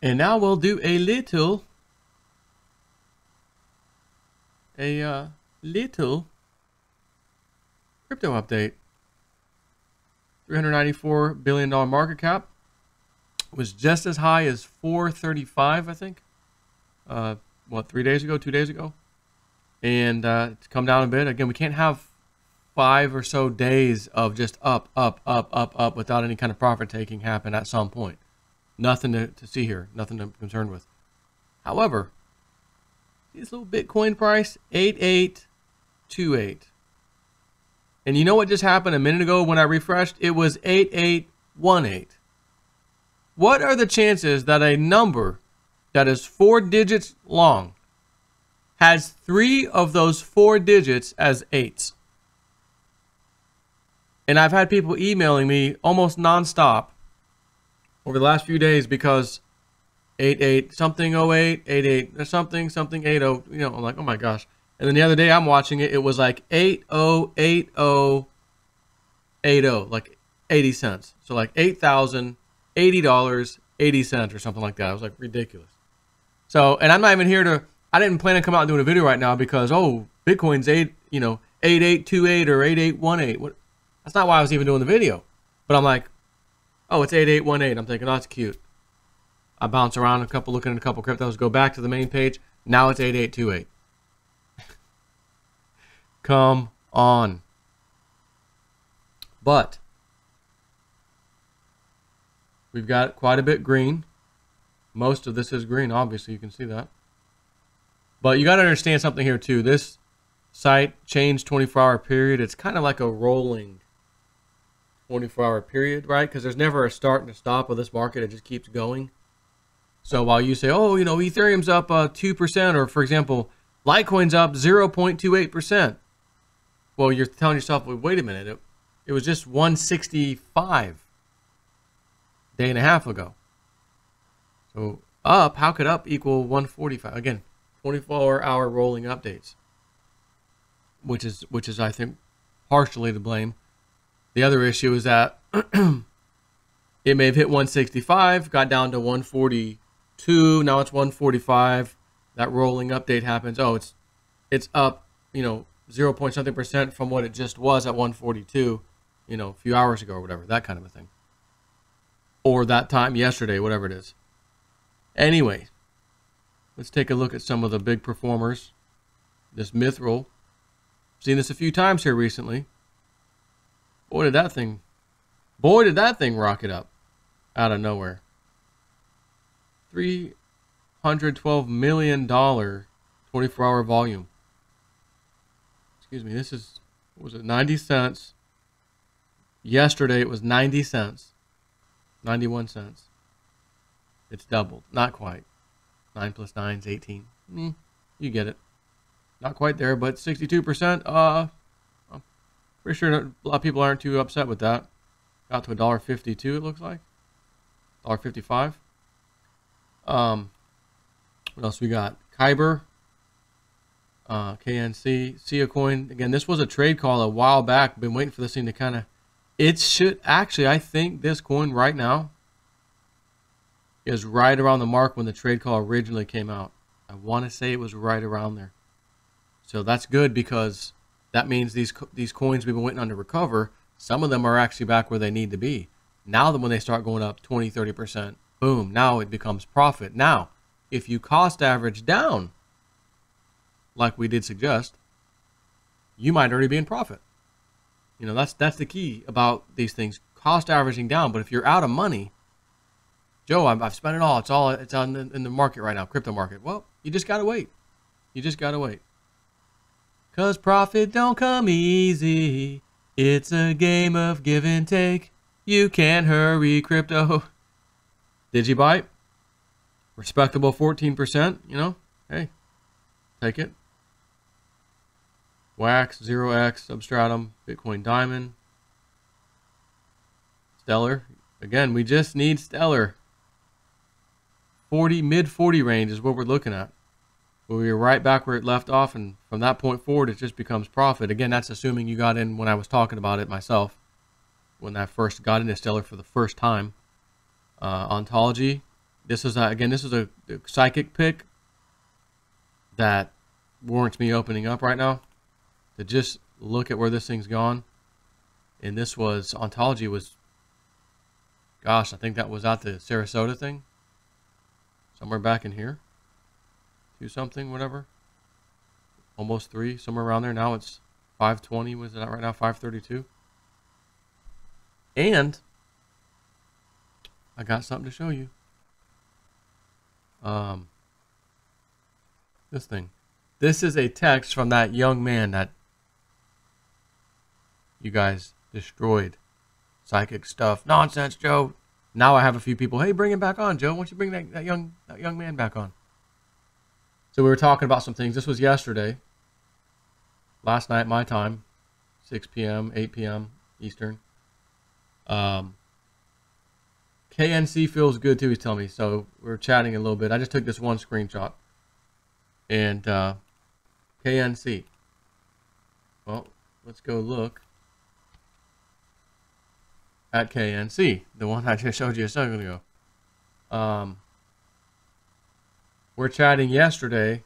And now we'll do a little crypto update. $394 billion market cap. Was just as high as 435, I think. What, 3 days ago, 2 days ago? And it's come down a bit. Again, we can't have 5 or so days of just up without any kind of profit taking happen at some point. Nothing to see here. Nothing to be concerned with. However, this little Bitcoin price, 8828. And you know what just happened a minute ago when I refreshed? It was 8818. What are the chances that a number that is 4 digits long has 3 of those 4 digits as 8s? And I've had people emailing me almost nonstop over the last few days because 88 something 08, 88 something 80. You know, I'm like, oh my gosh. And then the other day I'm watching it, it was like 808080, like 80 cents. So like $8,080.80 or something like that. It was like ridiculous. So, and I'm not even here to, I didn't plan on coming out and doing a video right now because, oh, Bitcoin's 8828 or 8818. What? That's not why I was even doing the video. But I'm like, oh, it's 8818. I'm thinking, oh, that's cute. I bounce around looking at a couple cryptos, go back to the main page. Now it's 8828. Come on. But we've got quite a bit green. Most of this is green, obviously, you can see that. But you got to understand something here too. This site changed 24-hour period. It's kind of like a rolling 24-hour period, right? Because there's never a start and a stop of this market. It just keeps going. So while you say, oh, you know, Ethereum's up 2%, or for example, Litecoin's up 0.28%. Well, you're telling yourself, well, wait a minute, it was just 165 day and a half ago. So up, how could up equal 145? Again, 24-hour rolling updates, which is I think partially to blame. The other issue is that it may have hit 165, got down to 142, now it's 145. That rolling update happens. Oh, it's up, you know, 0 point something percent from what it just was at 142, you know, a few hours ago or whatever, that kind of a thing. Or that time yesterday, whatever it is. Anyway, let's take a look at some of the big performers. This Mithril, seen this a few times here recently. Boy, did that thing rocket up out of nowhere. $312 million 24-hour volume. Excuse me, this is, what was it, 90 cents. Yesterday it was 90 cents. 91 cents. It's doubled. Not quite. 9 plus 9 is 18. You get it. Not quite there, but 62%. I'm pretty sure a lot of people aren't too upset with that. Got to $1.52, it looks like. $1.55. What else we got? Kyber. KNC. Sia Coin. Again, this was a trade call a while back. Been waiting for this thing to kind of... It should... Actually, I think this coin right now is right around the mark when the trade call originally came out. I want to say it was right around there. So that's good because that means these coins we've been waiting on to recover, some of them are actually back where they need to be. Now that when they start going up 20, 30%, boom, now it becomes profit. Now, if you cost average down, like we did suggest, you might already be in profit. You know, that's the key about these things, cost averaging down. But if you're out of money, Joe, I've spent it all. It's on in the market right now, crypto market. Well, you just gotta wait. You just gotta wait. 'Cause profit don't come easy. It's a game of give and take. You can't hurry crypto. Digibyte, respectable 14%. You know, hey, take it. Wax, 0x, Substratum, Bitcoin Diamond, Stellar. Again, we just need Stellar. 40, mid 40 range is what we're looking at. We're right back where it left off, and from that point forward, it just becomes profit. Again, that's assuming you got in when I was talking about it myself, when I first got into Stellar for the first time. Ontology, This is again, this is a psychic pick that warrants me opening up right now to just look at where this thing's gone. And this was, ontology was, gosh, I think that was at the Sarasota thing. Somewhere back in here. 2 something, whatever. Almost 3, somewhere around there. Now it's 520, was that right now? 532. And I got something to show you. This thing. This is a text from that young man that you guys destroyed. Psychic stuff. Nonsense, Joe. Now I have a few people. Hey, bring him back on, Joe. Why don't you bring that young man back on? So we were talking about some things. This was yesterday. Last night, my time. 6 p.m., 8 p.m. Eastern. KNC feels good too, he's telling me. So we were chatting a little bit. I just took this one screenshot. And KNC. Well, let's go look at KNC, the one I just showed you a second ago. We're chatting yesterday,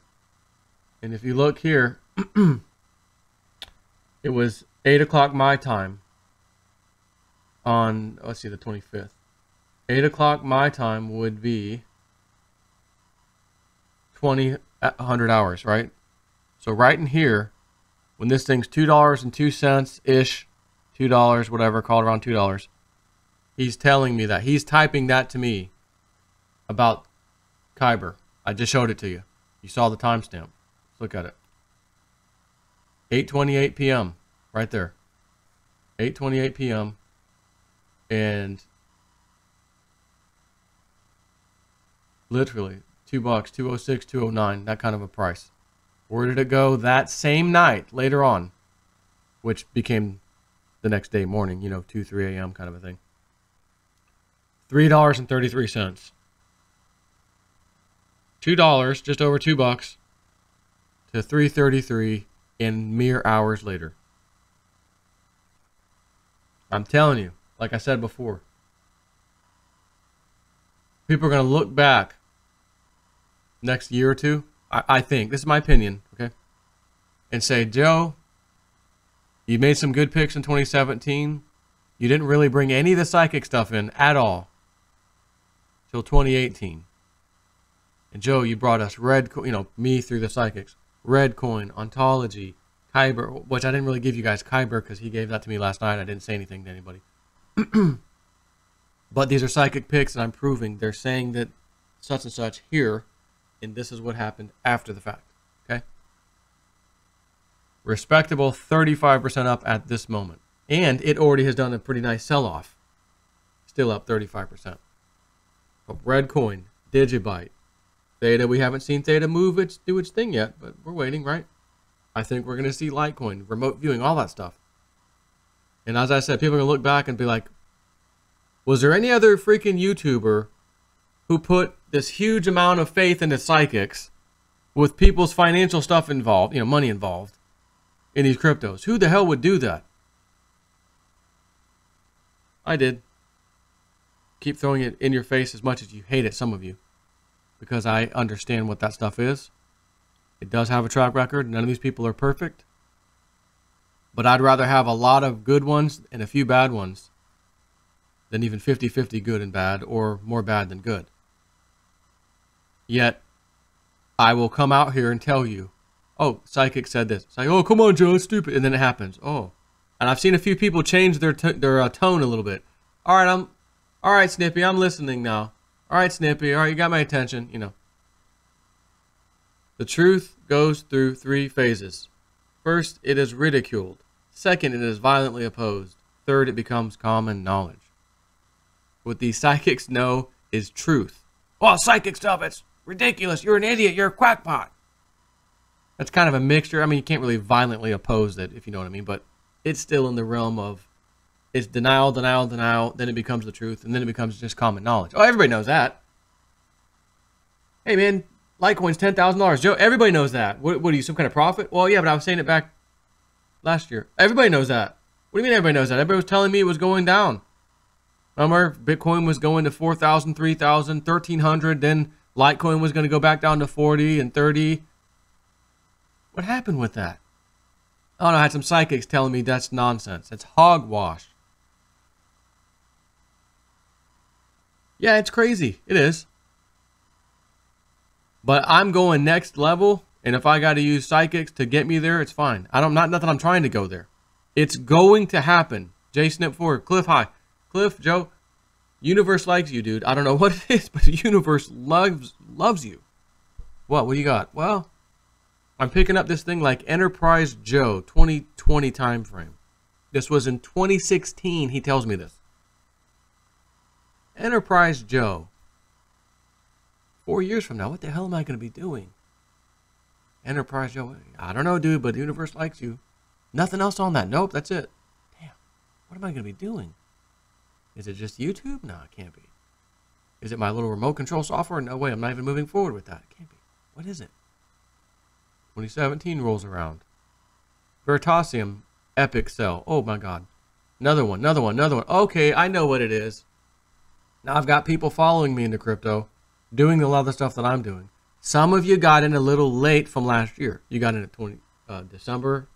and if you look here, it was 8 o'clock my time on, let's see, the 25th. 8 o'clock my time would be 2,100 hours, right? So right in here, when this thing's $2.02-ish, $2, whatever, call it around $2, he's telling me that. He's typing that to me about Kyber. I just showed it to you. You saw the timestamp. Look at it. 8:28 p.m. right there. 8:28 p.m. And literally $2, 206, 209, that kind of a price. Where did it go that same night later on, which became the next day morning, you know, 2, 3 a.m. kind of a thing. $3.33. $2, just over $2 to $3.33 in mere hours later. I'm telling you, like I said before, people are going to look back next year or two, I think, this is my opinion, okay, and say, Joe, you made some good picks in 2017. You didn't really bring any of the psychic stuff in at all till 2018. And Joe, you brought us red, you know, me through the psychics, red coin, ontology, Kyber, which I didn't really give you guys Kyber because he gave that to me last night. I didn't say anything to anybody. But these are psychic picks, and I'm proving they're saying that such and such here, and this is what happened after the fact. Okay? Respectable 35% up at this moment. And it already has done a pretty nice sell-off. Still up 35%. But red coin, Digibyte, Theta, we haven't seen Theta do its thing yet, but we're waiting, right? I think we're going to see Litecoin, remote viewing, all that stuff. And as I said, people are going to look back and be like, was there any other freaking YouTuber who put this huge amount of faith into psychics with people's financial stuff involved, you know, money involved in these cryptos? Who the hell would do that? I did. Keep throwing it in your face as much as you hate it, some of you, because I understand what that stuff is. It does have a track record. None of these people are perfect. But I'd rather have a lot of good ones and a few bad ones than even 50-50 good and bad, or more bad than good. Yet, I will come out here and tell you, oh, psychic said this. It's like, oh, come on, Joe, it's stupid. And then it happens. Oh. And I've seen a few people change their tone a little bit. All right, Snippy, I'm listening now. All right, Snippy, all right, you got my attention, you know. The truth goes through 3 phases. First, it is ridiculed. Second, it is violently opposed. Third, it becomes common knowledge. What these psychics know is truth. Oh, psychic stuff, it's ridiculous. You're an idiot. You're a crackpot. That's kind of a mixture. I mean, you can't really violently oppose it, if you know what I mean, but it's still in the realm of, it's denial, denial, denial, then it becomes the truth, and then it becomes just common knowledge. Oh, everybody knows that. Hey, man, Litecoin's $10,000. Joe, everybody knows that. What are you, some kind of prophet? Well, yeah, but I was saying it back last year. Everybody knows that. What do you mean everybody knows that? Everybody was telling me it was going down. Remember, Bitcoin was going to 4,000, 3,000, 1,300. Then Litecoin was going to go back down to 40 and 30. What happened with that? Oh no, I had some psychics telling me that's nonsense. It's hogwash. Yeah, it's crazy. It is. But I'm going next level, and if I got to use psychics to get me there, it's fine. Not nothing. I'm trying to go there. It's going to happen. JSnip4, Cliff, hi. Cliff, Joe, universe likes you, dude. I don't know what it is, but the universe loves you. What do you got? Well, I'm picking up this thing like Enterprise Joe, 2020 time frame. This was in 2016, he tells me this. Enterprise Joe. 4 years from now, what the hell am I going to be doing? Enterprise Joe, I don't know, dude, but the universe likes you. Nothing else on that. Nope, that's it. Damn, what am I going to be doing? Is it just YouTube? No, it can't be. Is it my little remote control software? No way, I'm not even moving forward with that. It can't be. What is it? 2017 rolls around. Veritasium, epic sell. Oh my God. Another one. Okay, I know what it is. Now I've got people following me into crypto, doing a lot of the stuff that I'm doing. Some of you got in a little late from last year. You got in at December,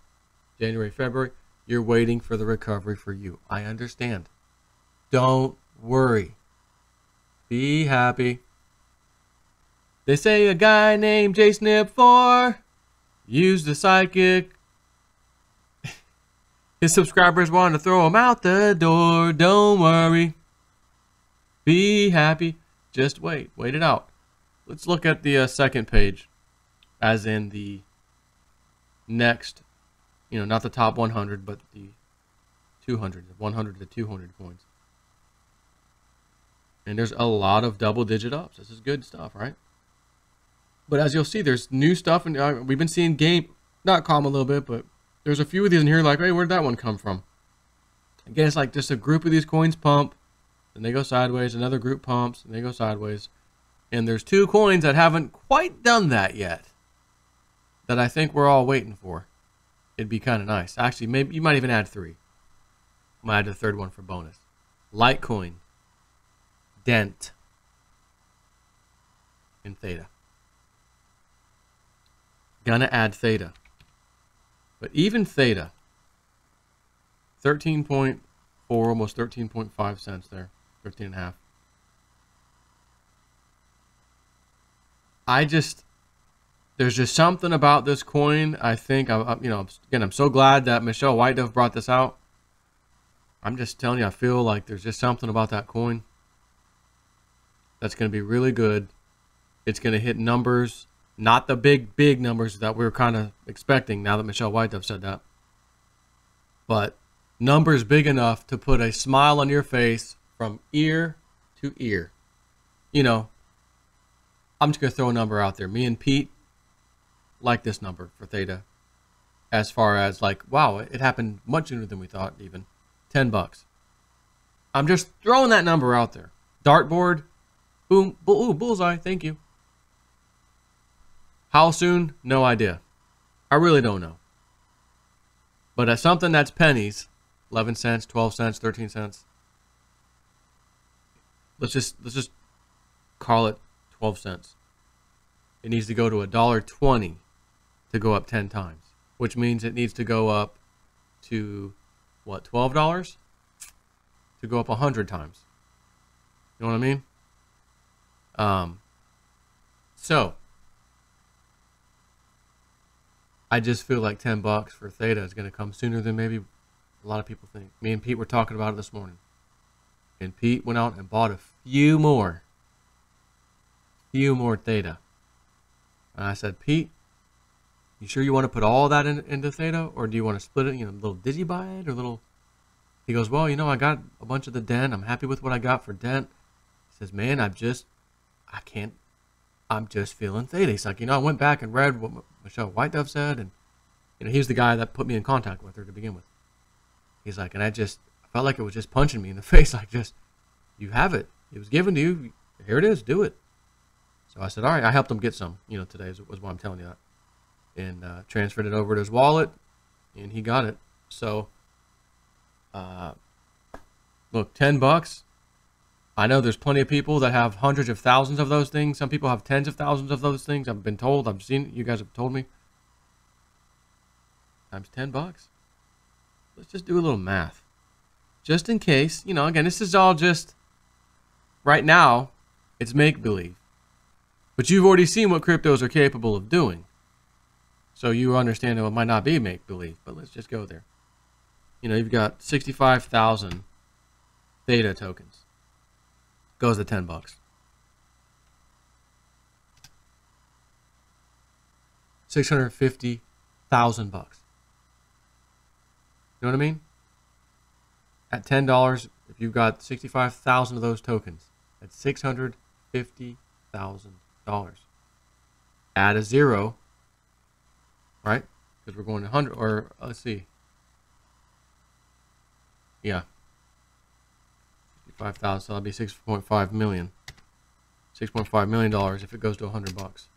January, February. You're waiting for the recovery for you. I understand. Don't worry. Be happy. They say a guy named JSnip4 used the psychic. His subscribers want to throw him out the door. Don't worry. Be happy. Just wait. Wait it out. Let's look at the second page, as in the next, not the top 100, but the 200, 100 to 200 coins. And there's a lot of double-digit ups. This is good stuff, right? But as you'll see, there's new stuff, and we've been seeing Game.com a little bit, but there's a few of these in here like, hey, where'd that one come from? Again, it's like just a group of these coins pump, and they go sideways. Another group pumps, and they go sideways. And there's 2 coins that haven't quite done that yet that I think we're all waiting for. It'd be kind of nice. Actually, maybe you might even add 3. I'm going to add the third one for bonus. Litecoin, Dent, and Theta. Gonna add Theta. But even Theta, 13.4, almost 13.5 cents there, 13.5. There's just something about this coin. I think, again, I'm so glad that Michelle White Dove brought this out. I'm just telling you, I feel like there's just something about that coin that's going to be really good. It's going to hit numbers, not the big numbers that we were kind of expecting now that Michelle White Dove said that, but numbers big enough to put a smile on your face from ear to ear. I'm just going to throw a number out there. Me and Pete like this number for Theta. As far as like, wow, it happened much sooner than we thought even. $10. I'm just throwing that number out there. Dartboard. Boom. Ooh, bullseye. Thank you. How soon? No idea. I really don't know. But at something that's pennies, 11 cents, 12 cents, 13 cents. Let's just call it 12 cents. It needs to go to $1.20 to go up 10 times, which means it needs to go up to what, $12 to go up 100 times. You know what I mean? So I just feel like $10 for Theta is going to come sooner than maybe a lot of people think. Me and Pete were talking about it this morning, and Pete went out and bought a few more Theta. And I said, Pete, you sure you want to put all that into Theta, or do you want to split it? Little did buy it or little? He goes, well, I got a bunch of the Dent. I'm happy with what I got for Dent. He says, man, I'm just feeling Theta. He's like, I went back and read what Michelle White Dove said, and he's the guy that put me in contact with her to begin with. He's like, and I felt like it was just punching me in the face, like, just, you have it. It was given to you. Here it is. Do it. So I said, all right. I helped him get some, today was why I'm telling you that. And transferred it over to his wallet, and he got it. So, look, $10. I know there's plenty of people that have hundreds of thousands of those things. Some people have tens of thousands of those things. I've been told. I've seen. You guys have told me. Times $10. Let's just do a little math. Just in case. You know, again, this is all just... Right now, it's make-believe. But you've already seen what cryptos are capable of doing. So you understand that it might not be make-believe. But let's just go there. You know, you've got 65,000 Theta tokens. Goes to $10. $650,000. You know what I mean? At $10, if you've got 65,000 of those tokens, that's $650,000. Add a zero, right? Because we're going to 100, or let's see. Yeah. 5,000, so that'll be 6.5 million. $6.5 million if it goes to $100.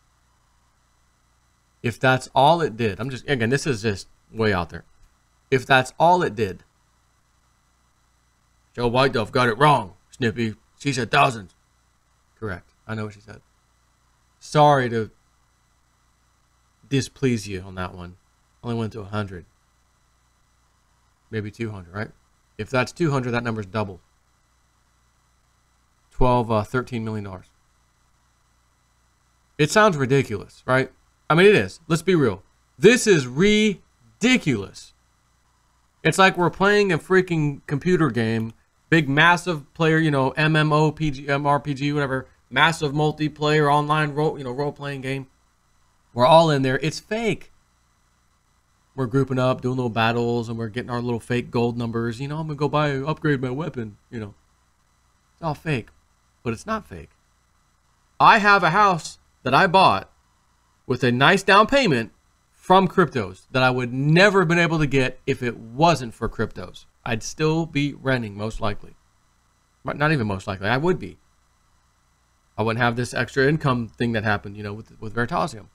If that's all it did, I'm just, again, this is just way out there. If that's all it did, Joe White Dove got it wrong, Snippy. She said thousands. Correct. I know what she said. Sorry to displease you on that one. Only went to 100. Maybe 200, right? If that's 200, that number's double. $13 million. It sounds ridiculous, right? I mean, it is. Let's be real. This is ridiculous. It's like we're playing a freaking computer game, big, massive player, you know, MMOPG, RPG, whatever, massive multiplayer online role-playing game. We're all in there. It's fake. We're grouping up, doing little battles, and we're getting our little fake gold numbers. You know, I'm gonna go upgrade my weapon. You know, it's all fake, but it's not fake. I have a house that I bought with a nice down payment from cryptos that I would never have been able to get if it wasn't for cryptos. I'd still be renting, most likely. Not even most likely. I would be. I wouldn't have this extra income thing that happened, you know, with Veritasium.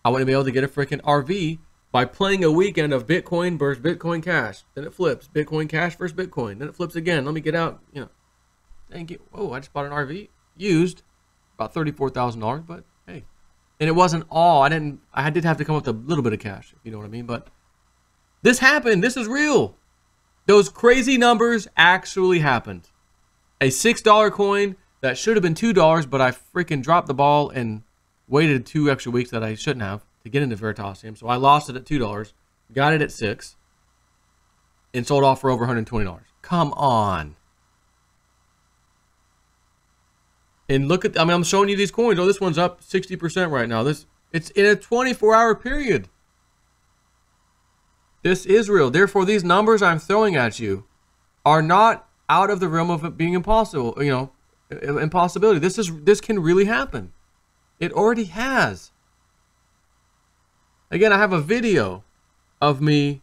I wouldn't be able to get a freaking RV by playing a weekend of Bitcoin versus Bitcoin Cash. Then it flips. Bitcoin Cash versus Bitcoin. Then it flips again. Let me get out, you know. Thank you. Oh, I just bought an RV. Used. About $34,000, but hey. And it wasn't all. I did have to come up with a little bit of cash, if you know what I mean. But this happened. This is real. Those crazy numbers actually happened. A $6 coin that should have been $2, but I freaking dropped the ball and waited 2 extra weeks that I shouldn't have to get into Veritasium. So I lost it at $2, got it at $6, and sold off for over $120. Come on. And look at, I mean, I'm showing you these coins. Oh, this one's up 60% right now. It's in a 24-hour period. This is real. Therefore, these numbers I'm throwing at you are not out of the realm of it being impossible, you know, impossibility. This can really happen. It already has. Again, I have a video of me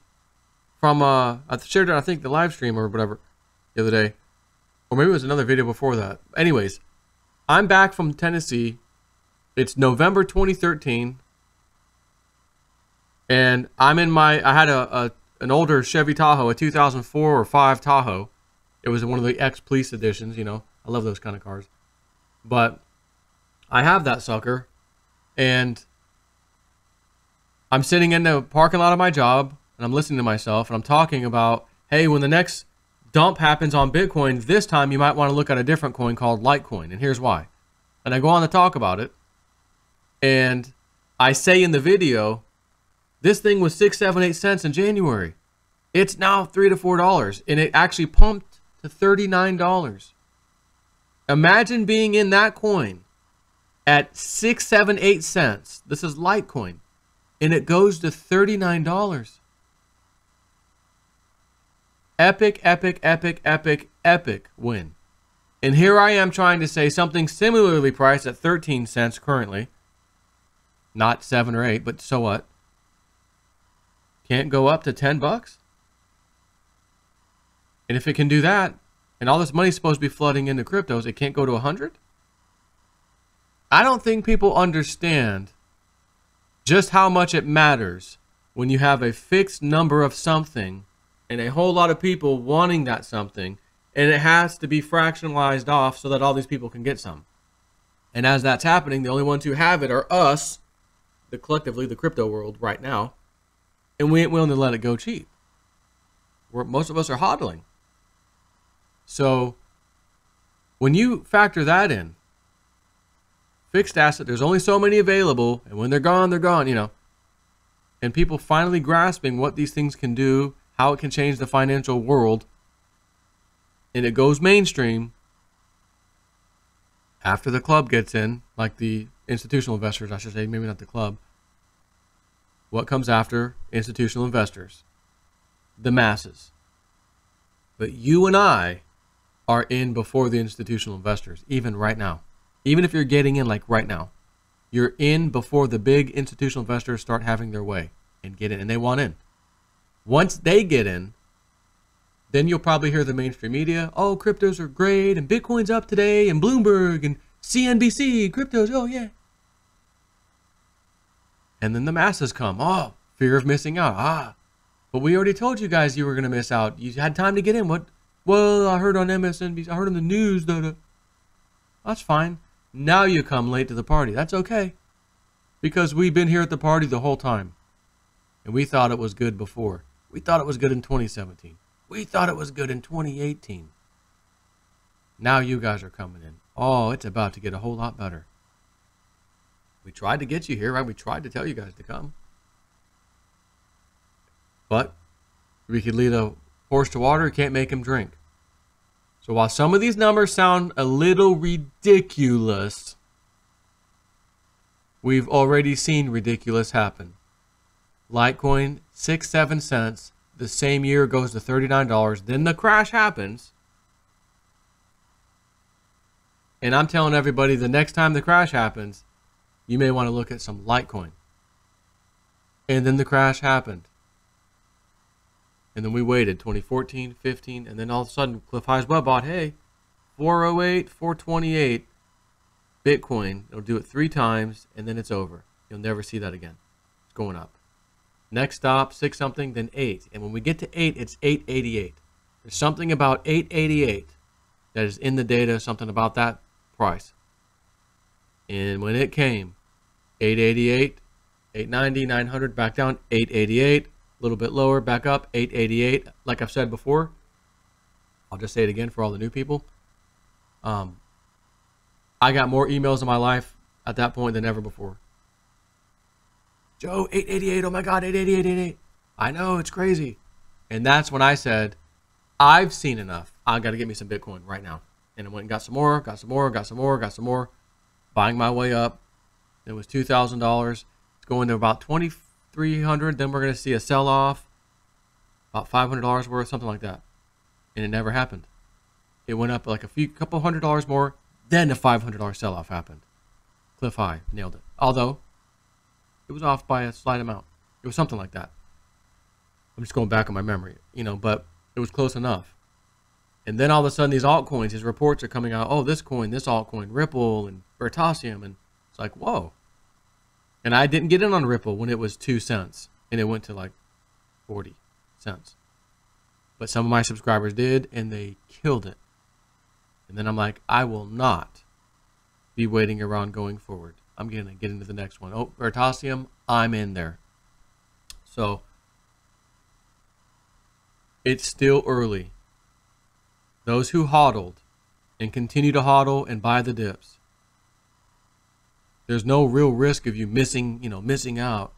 from, I shared it, I think, the live stream or whatever the other day. Or maybe it was another video before that. Anyways, I'm back from Tennessee. It's November 2013. And I'm in I had an older Chevy Tahoe, a 2004 or 5 Tahoe. It was one of the ex-police editions, you know. I love those kind of cars. But I have that sucker. And I'm sitting in the parking lot of my job. And I'm listening to myself. And I'm talking about, hey, when the next dump happens on Bitcoin, this time you might want to look at a different coin called Litecoin. And here's why. And I go on to talk about it. And I say in the video, this thing was 6, 7, 8 cents in January. It's now $3 to $4. And it actually pumped to $39. Imagine being in that coin at 6, 7, 8 cents. This is Litecoin. And it goes to $39. Epic, epic, epic, epic, epic win. And here I am trying to say something similarly priced at 13 cents currently. Not 7 or 8, but so what? Can't go up to $10? And if it can do that, and all this money's supposed to be flooding into cryptos, it can't go to 100? I don't think people understand just how much it matters when you have a fixed number of something and a whole lot of people wanting that something, And it has to be fractionalized off so that all these people can get some. And as that's happening, the only ones who have it are us, collectively the crypto world right now. And we ain't willing to let it go cheap. Most of us are hodling. So when you factor that in, fixed asset, there's only so many available, and when they're gone, you know. And people finally grasping what these things can do, how it can change the financial world, and it goes mainstream after the club gets in, like the institutional investors, I should say, maybe not the club. What comes after institutional investors? The masses. But you and I are in before the institutional investors, even right now. Even if you're getting in like right now, you're in before the big institutional investors start having their way and get in, and they want in. Once they get in, then you'll probably hear the mainstream media, oh, cryptos are great, and Bitcoin's up today, and Bloomberg, and CNBC, cryptos, oh yeah. And then the masses come, oh, fear of missing out, but we already told you guys you were going to miss out. You had time to get in. What? Well, I heard on MSNBC, I heard on the news, That's fine. Now you come late to the party. That's okay. Because we've been here at the party the whole time. And we thought it was good before. We thought it was good in 2017. We thought it was good in 2018. Now you guys are coming in. Oh, it's about to get a whole lot better. We tried to get you here, right? We tried to tell you guys to come. But we could lead a horse to water, can't make him drink. So while some of these numbers sound a little ridiculous, we've already seen ridiculous happen. Litecoin, 6-7 cents. The same year goes to $39. Then the crash happens. And I'm telling everybody, the next time the crash happens, you may want to look at some Litecoin. And then the crash happened. And then we waited 2014, 15, and then all of a sudden Cliff Highs Web bought, hey, 408, 428 Bitcoin. It'll do it 3 times, and then it's over. You'll never see that again. It's going up. Next stop, 6 something, then 8. And when we get to 8, it's 888. There's something about 888 that is in the data, something about that price. And when it came, 888, 890, 900, back down, 888. A little bit lower, back up, 888. Like I've said before, I'll just say it again for all the new people. I got more emails in my life at that point than ever before. Joe, 888, oh my God, 888. I know, it's crazy. And that's when I said, I've seen enough. I got to get me some Bitcoin right now. And I went and got some more, got some more, buying my way up. It was $2,000. It's going to about $2,300. Then we're going to see a sell-off, about $500 worth, something like that. And it never happened. It went up like couple $100 more. Then a $500 sell-off happened. Cliff High, nailed it. Although, it was off by a slight amount. It was something like that. I'm just going back on my memory, but it was close enough. And then all of a sudden, these altcoins, his reports are coming out. Oh, this coin, this altcoin, Ripple and Vertasium. And it's like, whoa. And I didn't get in on Ripple when it was 2 cents. And it went to like 40 cents. But some of my subscribers did, and they killed it. And then I'm like, I will not be waiting around going forward. I'm going to get into the next one. Oh, Vertasium, I'm in there. So, it's still early. Those who hodled and continue to hodl and buy the dips, there's no real risk of you missing out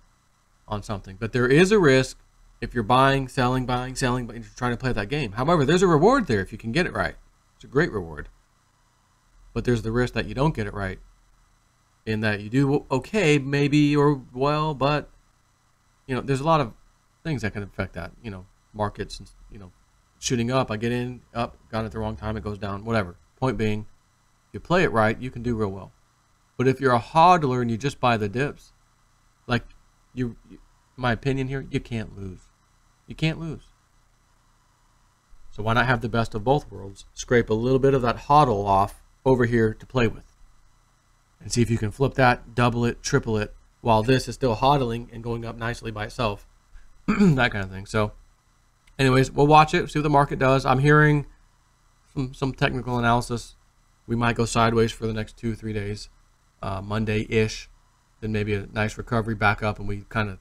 on something. But there is a risk if you're buying, selling, but you're trying to play that game. However, there's a reward there if you can get it right. It's a great reward. But there's the risk that you don't get it right. In that you do okay, maybe, or well, but, there's a lot of things that can affect that. Markets, shooting up, I get in, up, got it at the wrong time, it goes down, whatever. Point being, if you play it right, you can do real well. But if you're a hodler and you just buy the dips, like my opinion here, you can't lose. You can't lose. So why not have the best of both worlds? Scrape a little bit of that hodl off over here to play with. And see if you can flip that, double it, triple it, while this is still hodling and going up nicely by itself. That kind of thing. So anyways, we'll watch it, see what the market does. I'm hearing some technical analysis. We might go sideways for the next 2-3 days, Monday-ish. Then maybe a nice recovery back up, and we kind of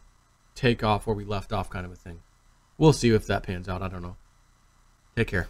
take off where we left off, kind of a thing. We'll see if that pans out. I don't know. Take care.